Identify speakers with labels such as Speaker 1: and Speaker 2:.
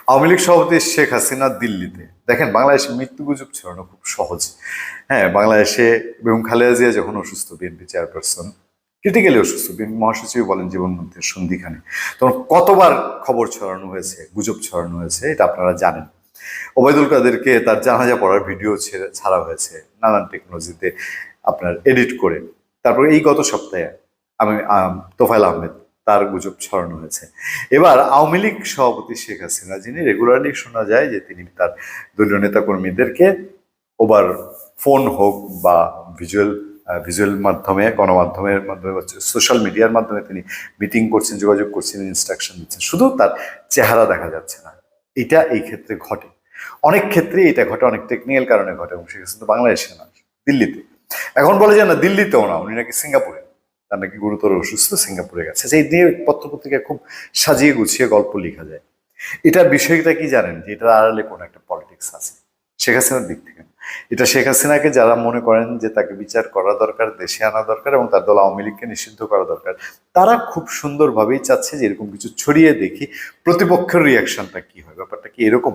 Speaker 1: আওয়ামী লীগ সভাপতি শেখ হাসিনা দিল্লিতে। দেখেন, বাংলাদেশে মৃত্যু গুজব ছড়ানো খুব সহজ। হ্যাঁ, বাংলাদেশে বেগম খালেদা জিয়া যখন অসুস্থ, বিএনপি চেয়ারপারসন ক্রিটিক্যালি অসুস্থ, বিএনপি মহাসচিব বলেন জীবন মৃত্যুর সন্ধিখানে, তখন কতবার খবর ছড়ানো হয়েছে, গুজব ছড়ানো হয়েছে, এটা আপনারা জানেন। ওবায়দুল কাদেরকে তার জানাজা পড়ার ভিডিও ছাড়া হয়েছে নানান টেকনোলজিতে আপনার এডিট করে। তারপর এই গত সপ্তাহে আমি তোফায়েল আহমেদ, তার গুজব ছড়ানো হয়েছে। এবার আওয়ামী লীগ সভাপতি শেখ হাসিনা, যিনি রেগুলারলি শোনা যায় যে তিনি তার দলীয় নেতাকর্মীদেরকে ওভার ফোন হোক বা ভিজুয়াল মাধ্যমে, গণমাধ্যমের মাধ্যমে, সোশ্যাল মিডিয়ার মাধ্যমে তিনি মিটিং করছেন, যোগাযোগ করছেন, ইনস্ট্রাকশন দিচ্ছেন, শুধু তার চেহারা দেখা যাচ্ছে না। এটা এই ক্ষেত্রে ঘটে, অনেক ক্ষেত্রেই এটা ঘটে, অনেক টেকনিক্যাল কারণে ঘটে। এবং শেখ হাসিনা বাংলাদেশে না, দিল্লিতে। এখন বলে যে না, দিল্লিতেও না, উনি নাকি সিঙ্গাপুরে, তার নাকি গুরুতর অসুস্থ, সিঙ্গাপুরে গেছে। সেই নিয়ে পত্রপত্রিকায় খুব সাজিয়ে গুছিয়ে গল্প লেখা যায়। এটার বিষয়টা কি জানেন, যে এটার আড়ালে কোনো একটা পলিটিক্স আছে শেখ হাসিনার দিক থেকে। এটা শেখ হাসিনাকে যারা মনে করেন যে তাকে বিচার করা দরকার, দেশে আনা দরকার এবং তার দল আওয়ামী লীগকে নিষিদ্ধ করা দরকার, তারা খুব সুন্দরভাবেই চাচ্ছে যে এরকম কিছু ছড়িয়ে দেখি প্রতিপক্ষের রিয়াকশনটা কি হয়। ব্যাপারটা কি এরকম?